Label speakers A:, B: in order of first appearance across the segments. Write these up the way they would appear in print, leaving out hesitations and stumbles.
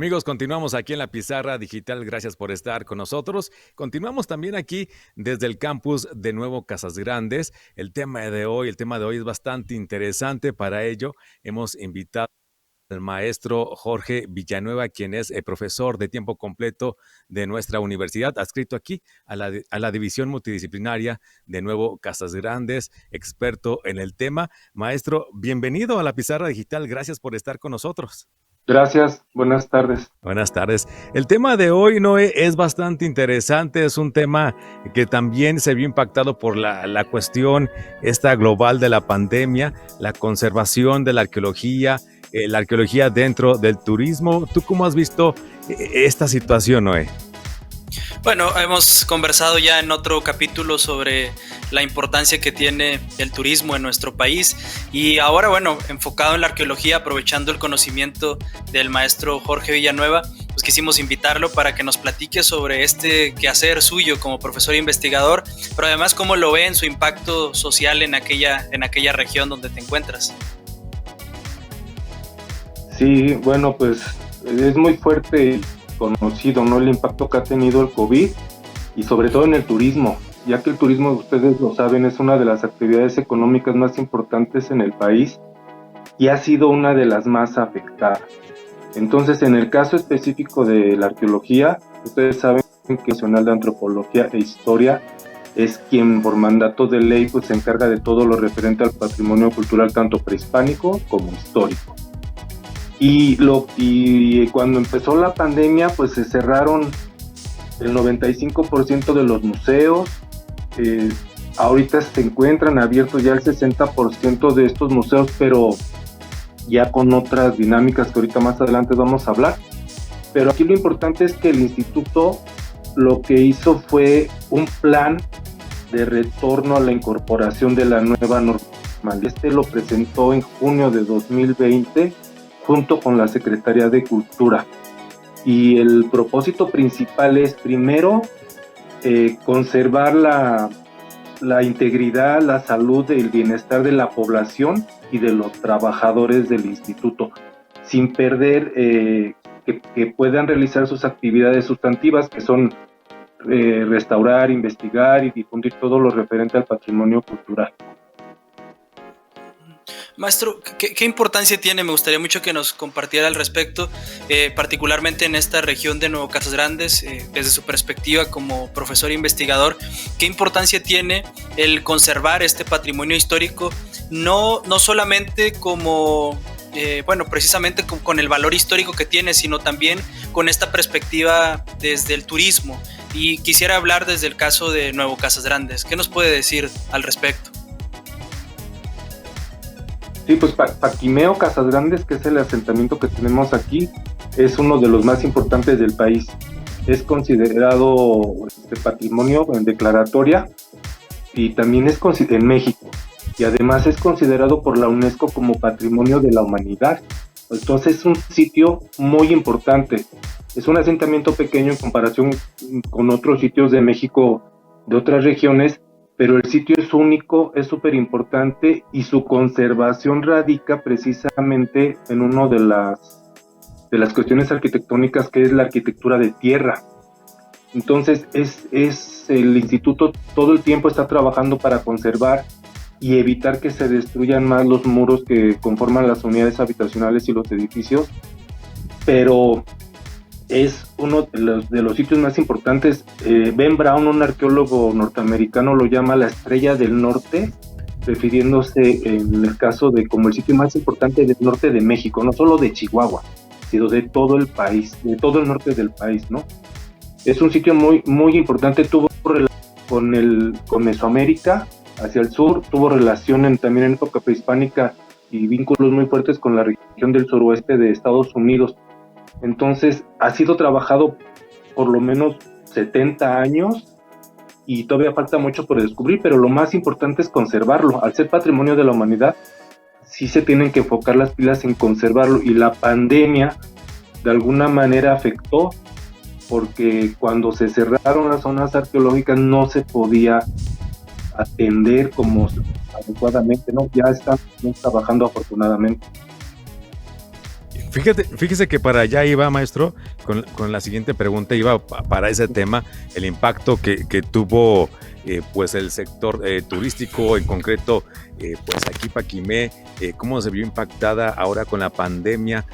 A: Amigos, continuamos aquí en la Pizarra Digital. Gracias por estar con nosotros. Continuamos también aquí desde el campus de Nuevo Casas Grandes. El tema de hoy es bastante interesante. Para ello, hemos invitado al maestro Jorge Villanueva, quien es el profesor de tiempo completo de nuestra universidad, adscrito aquí a la División Multidisciplinaria de Nuevo Casas Grandes, experto en el tema. Maestro, bienvenido a la Pizarra Digital. Gracias por estar con nosotros.
B: Gracias, buenas tardes.
A: Buenas tardes. El tema de hoy, Noé, es bastante interesante. Es un tema que también se vio impactado por la cuestión esta global de la pandemia, la conservación de la arqueología dentro del turismo. ¿Tú cómo has visto esta situación, Noé?
C: Bueno, hemos conversado ya en otro capítulo sobre la importancia que tiene el turismo en nuestro país y ahora, bueno, enfocado en la arqueología, aprovechando el conocimiento del maestro Jorge Villanueva, pues quisimos invitarlo para que nos platique sobre este quehacer suyo como profesor e investigador, pero además cómo lo ve en su impacto social en aquella región donde te encuentras.
B: Sí, bueno, pues es muy fuerte y conocido, ¿no? El impacto que ha tenido el COVID y sobre todo en el turismo, ya que el turismo, ustedes lo saben, es una de las actividades económicas más importantes en el país y ha sido una de las más afectadas. Entonces, en el caso específico de la arqueología, ustedes saben que el Nacional de Antropología e Historia es quien por mandato de ley pues se encarga de todo lo referente al patrimonio cultural tanto prehispánico como histórico. Y cuando empezó la pandemia, pues se cerraron el 95% de los museos. Ahorita se encuentran abiertos ya el 60% de estos museos, pero ya con otras dinámicas que ahorita más adelante vamos a hablar. Pero aquí lo importante es que el instituto lo que hizo fue un plan de retorno a la incorporación de la nueva normalidad. Este lo presentó en junio de 2020 junto con la Secretaría de Cultura. Y el propósito principal es, primero, conservar la integridad, la salud y el bienestar de la población y de los trabajadores del instituto, sin perder que puedan realizar sus actividades sustantivas, que son restaurar, investigar y difundir todo lo referente al patrimonio cultural.
C: Maestro, ¿qué importancia tiene? Me gustaría mucho que nos compartiera al respecto, particularmente en esta región de Nuevo Casas Grandes, desde su perspectiva como profesor e investigador, ¿qué importancia tiene el conservar este patrimonio histórico, no solamente como, precisamente con el valor histórico que tiene, sino también con esta perspectiva desde el turismo? Y quisiera hablar desde el caso de Nuevo Casas Grandes. ¿Qué nos puede decir al respecto?
B: Sí, pues Paquimeo Casas Grandes, que es el asentamiento que tenemos aquí, es uno de los más importantes del país. Es considerado patrimonio en declaratoria y también es en México. Y además es considerado por la UNESCO como Patrimonio de la Humanidad. Entonces es un sitio muy importante. Es un asentamiento pequeño en comparación con otros sitios de México, de otras regiones, pero el sitio es único, es súper importante y su conservación radica precisamente en una de las cuestiones arquitectónicas, que es la arquitectura de tierra. Entonces el instituto todo el tiempo está trabajando para conservar y evitar que se destruyan más los muros que conforman las unidades habitacionales y los edificios, pero es uno de los sitios más importantes. Ben Brown, un arqueólogo norteamericano, lo llama la estrella del norte, refiriéndose en el caso de como el sitio más importante del norte de México, no solo de Chihuahua, sino de todo el país, de todo el norte del país, ¿no? Es un sitio muy, muy importante, tuvo relación con Mesoamérica, hacia el sur, tuvo relación también en época prehispánica y vínculos muy fuertes con la región del suroeste de Estados Unidos. Entonces ha sido trabajado por lo menos 70 años y todavía falta mucho por descubrir, pero lo más importante es conservarlo. Al ser patrimonio de la humanidad, sí se tienen que enfocar las pilas en conservarlo, y la pandemia de alguna manera afectó, porque cuando se cerraron las zonas arqueológicas no se podía atender como adecuadamente, ¿no? Ya están trabajando afortunadamente.
A: Fíjese que para allá iba, maestro, con la siguiente pregunta, iba para ese tema, el impacto que tuvo pues el sector turístico, en concreto, pues aquí Paquimé, cómo se vio impactada ahora con la pandemia.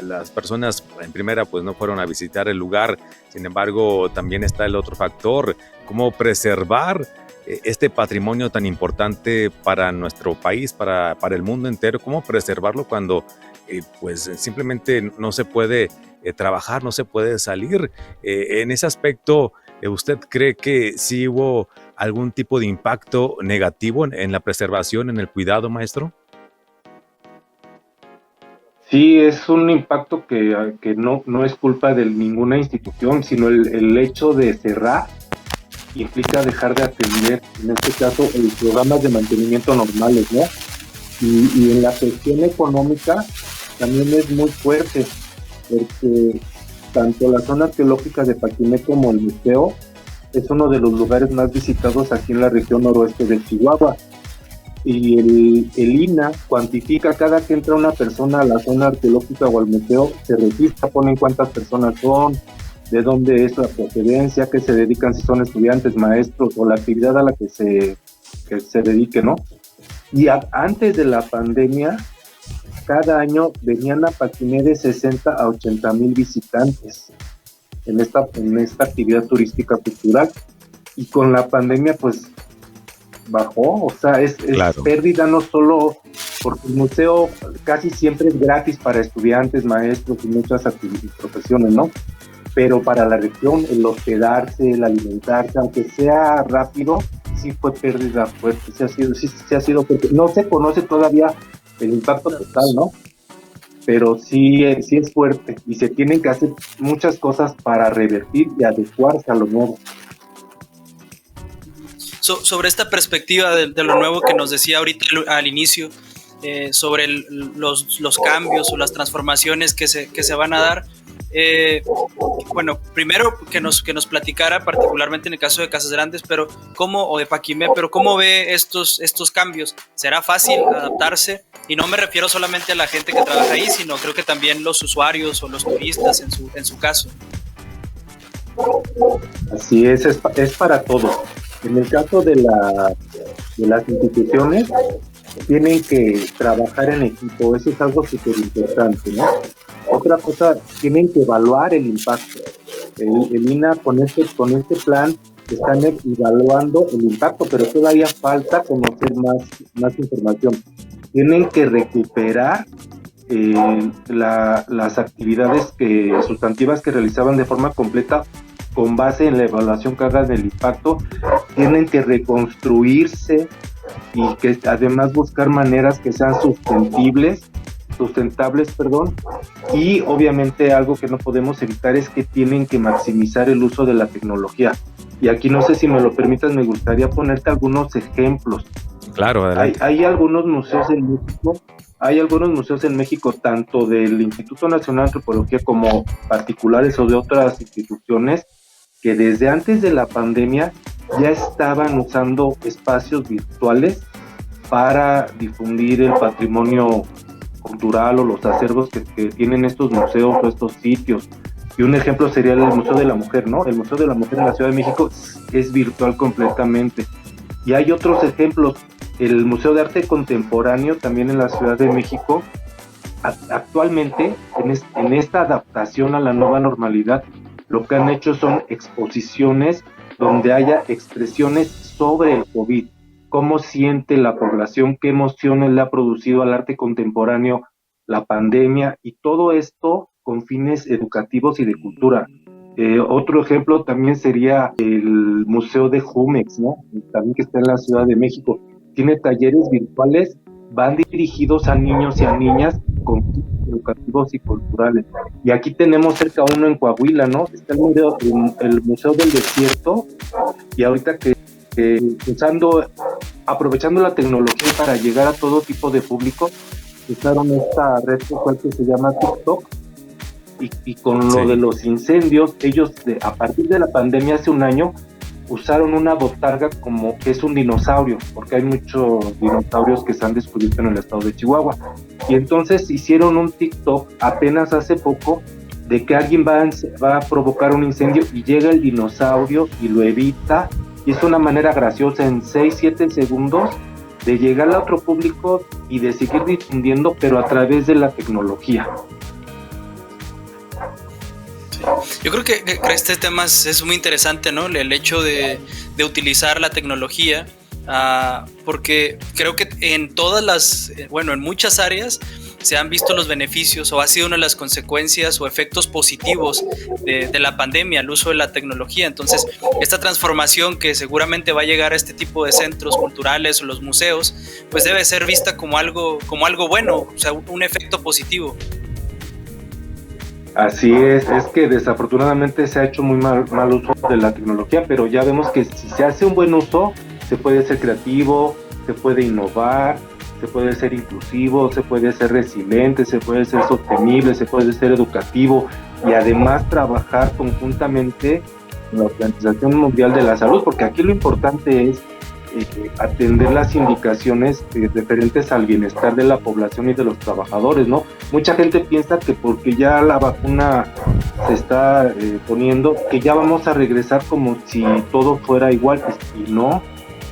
A: Las personas en primera pues no fueron a visitar el lugar, sin embargo también está el otro factor, cómo preservar este patrimonio tan importante para nuestro país, para el mundo entero, cómo preservarlo cuando pues simplemente no se puede trabajar, no se puede salir. En ese aspecto, ¿usted cree que sí hubo algún tipo de impacto negativo en la preservación, en el cuidado, maestro?
B: Sí, es un impacto que no es culpa de ninguna institución, sino el hecho de cerrar implica dejar de atender, en este caso, los programas de mantenimiento normales, ¿no? Y en la cuestión económica también es muy fuerte, porque tanto la zona arqueológica de Paquimé como el museo es uno de los lugares más visitados aquí en la región noroeste de Chihuahua. Y el INAH cuantifica cada que entra una persona a la zona arqueológica o al museo, se registra, ponen cuántas personas son, de dónde es la procedencia, qué se dedican, si son estudiantes, maestros o la actividad a la que se dedique, ¿no? Y antes de la pandemia, cada año venían a Paquimé de 60 a 80 mil visitantes en esta actividad turística cultural. Y con la pandemia, pues, bajó, o sea, es claro. Pérdida no solo porque el museo casi siempre es gratis para estudiantes, maestros y muchas profesiones, ¿no? Pero para la región, el hospedarse, el alimentarse, aunque sea rápido, sí fue pérdida fuerte, sí ha sido fuerte. No se conoce todavía el impacto total, ¿no? Pero sí es fuerte y se tienen que hacer muchas cosas para revertir y adecuarse a lo nuevo.
C: Sobre esta perspectiva de lo nuevo que nos decía ahorita al inicio, sobre los cambios o las transformaciones que se van a dar, bueno, primero que nos platicara particularmente en el caso de Casas Grandes, pero o de Paquimé, pero cómo ve estos cambios. ¿Será fácil adaptarse? Y no me refiero solamente a la gente que trabaja ahí, sino creo que también los usuarios o los turistas en su caso.
B: Así es para todos. En el caso de las instituciones, tienen que trabajar en equipo, eso es algo súper importante, ¿no? Otra cosa, tienen que evaluar el impacto. El INAH con este plan están evaluando el impacto, pero todavía falta conocer más información. Tienen que recuperar las actividades sustantivas que realizaban de forma completa con base en la evaluación que hagan del impacto. Tienen que reconstruirse y que además buscar maneras que sean sustentables, y obviamente algo que no podemos evitar es que tienen que maximizar el uso de la tecnología. Y aquí, no sé si me lo permitas, me gustaría ponerte algunos ejemplos.
A: Claro, adelante.
B: Hay algunos museos en México, tanto del Instituto Nacional de Antropología como particulares o de otras instituciones, que desde antes de la pandemia ya estaban usando espacios virtuales para difundir el patrimonio cultural o los acervos que tienen estos museos o estos sitios. Y un ejemplo sería el Museo de la Mujer, ¿no? El Museo de la Mujer en la Ciudad de México es virtual completamente. Y hay otros ejemplos. El Museo de Arte Contemporáneo también en la Ciudad de México, actualmente en esta adaptación a la nueva normalidad, lo que han hecho son exposiciones donde haya expresiones sobre el COVID, cómo siente la población, qué emociones le ha producido al arte contemporáneo la pandemia, y todo esto con fines educativos y de cultura. Otro ejemplo también sería el Museo de Jumex, ¿no? También que está en la Ciudad de México. Tiene talleres virtuales, van dirigidos a niños y a niñas con fines educativos y culturales. Y aquí tenemos cerca uno en Coahuila, ¿no? Está el Museo del Desierto, y ahorita que aprovechando la tecnología para llegar a todo tipo de público, usaron esta red social que se llama TikTok, y con lo de los incendios, ellos a partir de la pandemia hace un año usaron una botarga como que es un dinosaurio, porque hay muchos dinosaurios que se han descubierto en el estado de Chihuahua, Y entonces hicieron un TikTok apenas hace poco de que alguien va a provocar un incendio y llega el dinosaurio y lo evita, y es una manera graciosa en 6-7 segundos de llegar a otro público y de seguir difundiendo, pero a través de la tecnología.
C: Yo creo que este tema es muy interesante, ¿no? El hecho de utilizar la tecnología, porque creo que en en muchas áreas se han visto los beneficios o ha sido una de las consecuencias o efectos positivos de la pandemia, el uso de la tecnología. Entonces, esta transformación que seguramente va a llegar a este tipo de centros culturales o los museos, pues debe ser vista como algo bueno, o sea, un efecto positivo.
B: Así es que desafortunadamente se ha hecho muy mal uso de la tecnología, pero ya vemos que si se hace un buen uso, se puede ser creativo, se puede innovar, se puede ser inclusivo, se puede ser resiliente, se puede ser sostenible, se puede ser educativo y además trabajar conjuntamente con la Organización Mundial de la Salud, porque aquí lo importante es atender las indicaciones referentes al bienestar de la población y de los trabajadores, ¿no? Mucha gente piensa que porque ya la vacuna se está poniendo, que ya vamos a regresar como si todo fuera igual, y no.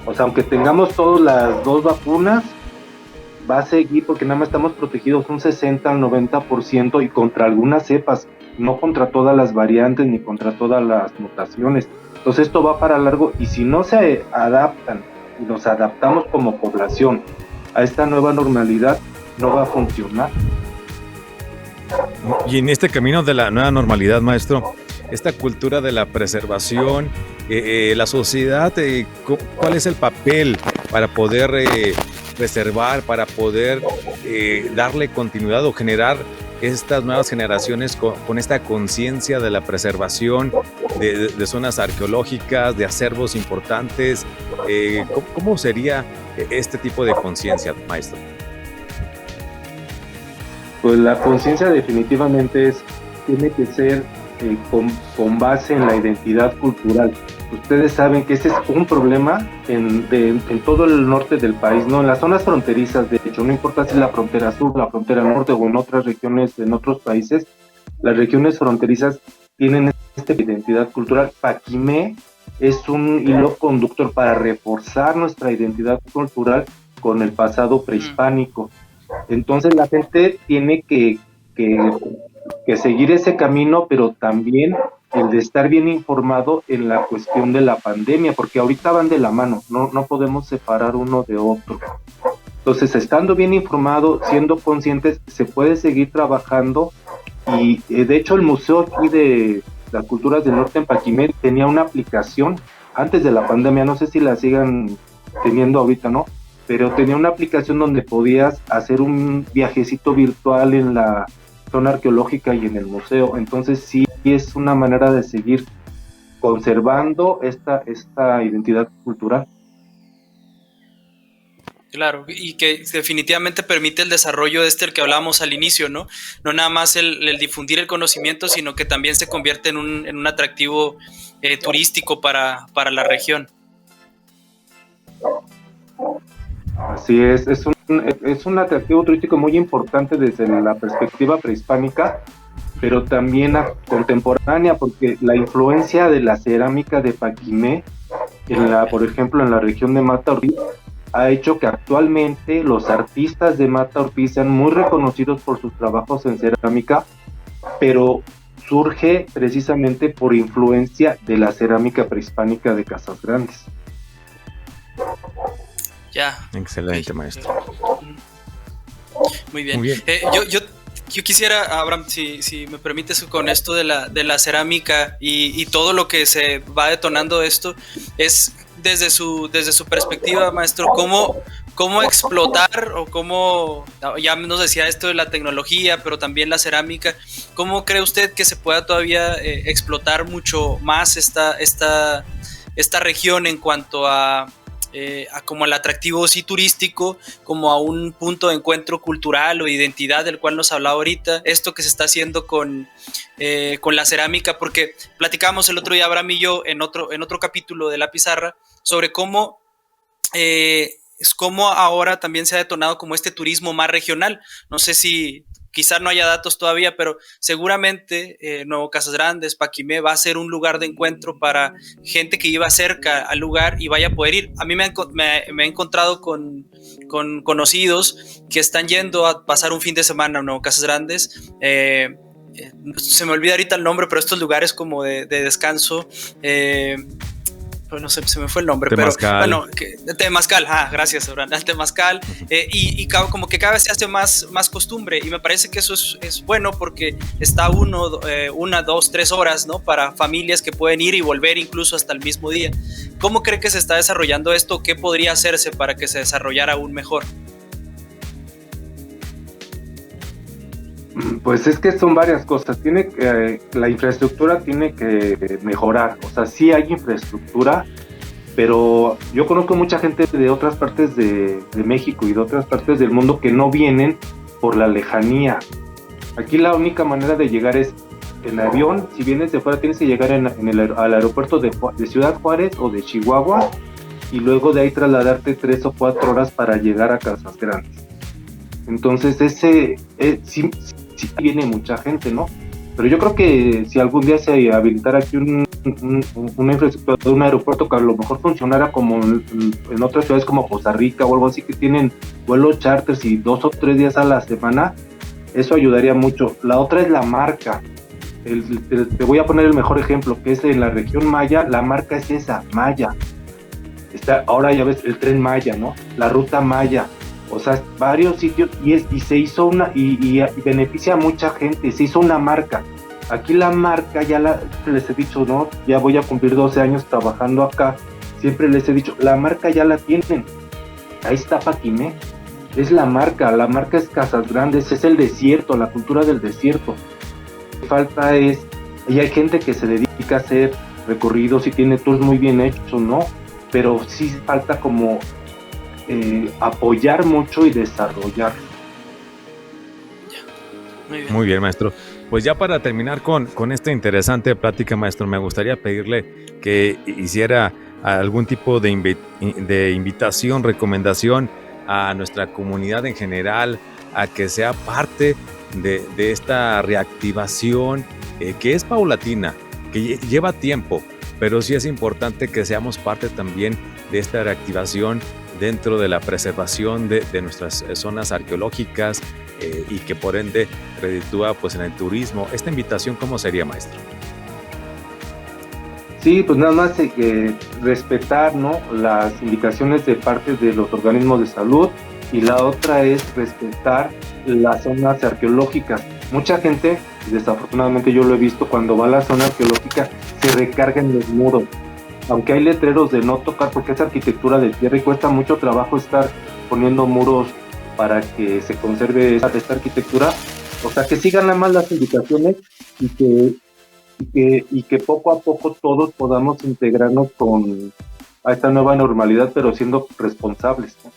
B: O sea, aunque tengamos todas las 2 vacunas, va a seguir porque nada más estamos protegidos un 60 al 90% y contra algunas cepas, no contra todas las variantes ni contra todas las mutaciones. Entonces esto va para largo y si no se adaptan y nos adaptamos como población a esta nueva normalidad, no va a funcionar.
A: Y en este camino de la nueva normalidad, maestro, esta cultura de la preservación, la sociedad, ¿cuál es el papel para poder preservar, para poder darle continuidad o generar estas nuevas generaciones con esta conciencia de la preservación de zonas arqueológicas, de acervos importantes? ¿Cómo sería este tipo de conciencia, maestro?
B: Pues la conciencia definitivamente tiene que ser con base en la identidad cultural. Ustedes saben que ese es un problema en todo el norte del país, ¿no? En las zonas fronterizas, de hecho, no importa si es la frontera sur, la frontera norte o en otras regiones, en otros países, las regiones fronterizas tienen esta identidad cultural. Paquimé es un hilo conductor para reforzar nuestra identidad cultural con el pasado prehispánico. Entonces la gente tiene que seguir ese camino, pero también el de estar bien informado en la cuestión de la pandemia, porque ahorita van de la mano, no podemos separar uno de otro. Entonces, estando bien informado, siendo conscientes, se puede seguir trabajando y de hecho el museo aquí de las culturas del norte en Paquimé tenía una aplicación antes de la pandemia, no sé si la sigan teniendo ahorita, ¿no? Pero tenía una aplicación donde podías hacer un viajecito virtual en la zona arqueológica y en el museo. Entonces sí es una manera de seguir conservando esta identidad cultural.
C: Claro, y que definitivamente permite el desarrollo el que hablábamos al inicio, ¿no? No nada más el difundir el conocimiento, sino que también se convierte en un atractivo turístico para la región.
B: Así es un atractivo turístico muy importante desde la perspectiva prehispánica, pero también contemporánea, porque la influencia de la cerámica de Paquimé, por ejemplo, en la región de Mata Ortiz, ha hecho que actualmente los artistas de Mata Ortiz sean muy reconocidos por sus trabajos en cerámica, pero surge precisamente por influencia de la cerámica prehispánica de Casas Grandes.
C: Ya.
A: Excelente, maestro.
C: Muy bien. Muy bien. Yo quisiera, Abraham, si me permites, con esto de la cerámica y todo lo que se va detonando esto, es desde su perspectiva, maestro, cómo explotar o cómo, ya nos decía esto de la tecnología, pero también la cerámica, ¿cómo cree usted que se pueda todavía explotar mucho más esta región en cuanto a como al atractivo sí turístico, como a un punto de encuentro cultural o identidad del cual nos hablaba ahorita, esto que se está haciendo con la cerámica? Porque platicábamos el otro día, Abraham y yo, en otro capítulo de La Pizarra, sobre cómo es cómo ahora también se ha detonado como este turismo más regional. No sé si quizá no haya datos todavía, pero seguramente Nuevo Casas Grandes, Paquimé, va a ser un lugar de encuentro para gente que iba cerca al lugar y vaya a poder ir. A mí me he encontrado con conocidos que están yendo a pasar un fin de semana a Nuevo Casas Grandes. Se me olvida ahorita el nombre, pero estos lugares como de descanso, no sé, se me fue el nombre,
A: Temazcal.
C: pero bueno, Temazcal, gracias, Abraham, Temazcal, y como que cada vez se hace más costumbre, y me parece que eso es bueno porque está 1, 2, 3 horas, ¿no? Para familias que pueden ir y volver incluso hasta el mismo día. ¿Cómo cree que se está desarrollando esto? ¿Qué podría hacerse para que se desarrollara aún mejor?
B: Pues es que son varias cosas. La infraestructura tiene que mejorar. O sea, sí hay infraestructura, pero yo conozco mucha gente de otras partes de México y de otras partes del mundo que no vienen por la lejanía. Aquí la única manera de llegar es en avión. Si vienes de fuera tienes que llegar al aeropuerto de Ciudad Juárez o de Chihuahua y luego de ahí trasladarte 3 o 4 horas para llegar a Casas Grandes. Entonces sí viene mucha gente, ¿no? Pero yo creo que si algún día se habilitara aquí una infraestructura de un aeropuerto que a lo mejor funcionara como en otras ciudades como Costa Rica o algo así, que tienen vuelos charters y 2 o 3 días a la semana, eso ayudaría mucho. La otra es la marca. Te voy a poner el mejor ejemplo, que es en la región Maya. La marca es esa, Maya. Ahora ya ves el tren Maya, ¿no? La ruta Maya. O sea, varios sitios y se hizo y beneficia a mucha gente, se hizo una marca. Aquí la marca, les he dicho, ¿no? Ya voy a cumplir 12 años trabajando acá, siempre les he dicho, la marca ya la tienen. Ahí está Paquimé, es la marca es Casas Grandes, es el desierto, la cultura del desierto. Lo que falta y hay gente que se dedica a hacer recorridos y tiene tours muy bien hechos, ¿no? Pero sí falta como apoyar mucho y desarrollar.
A: Muy bien, maestro. Pues ya para terminar con esta interesante plática, maestro, me gustaría pedirle que hiciera algún tipo de invitación, recomendación a nuestra comunidad en general, a que sea parte de esta reactivación que es paulatina, que lleva tiempo, pero sí es importante que seamos parte también de esta reactivación dentro de la preservación de nuestras zonas arqueológicas y que por ende reditúa pues en el turismo. ¿Esta invitación cómo sería, maestro?
B: Sí, pues nada más respetar, ¿no?, las indicaciones de parte de los organismos de salud, y la otra es respetar las zonas arqueológicas. Mucha gente, desafortunadamente yo lo he visto, cuando va a la zona arqueológica se recargan los muros. Aunque hay letreros de no tocar porque es arquitectura de tierra y cuesta mucho trabajo estar poniendo muros para que se conserve esta arquitectura, o sea, que sigan nada más las indicaciones y que poco a poco todos podamos integrarnos a esta nueva normalidad, pero siendo responsables, ¿no?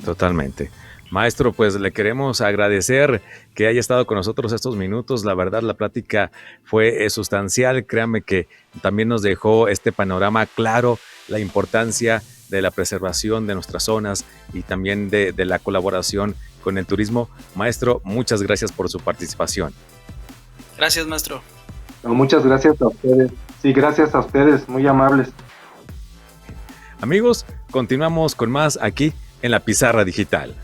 A: Totalmente. Maestro, pues le queremos agradecer que haya estado con nosotros estos minutos. La verdad, la plática fue sustancial. Créanme que también nos dejó este panorama claro, la importancia de la preservación de nuestras zonas y también de la colaboración con el turismo. Maestro, muchas gracias por su participación.
C: Gracias, maestro.
B: No, muchas gracias a ustedes. Sí, gracias a ustedes, muy amables.
A: Amigos, continuamos con más aquí en La Pizarra Digital.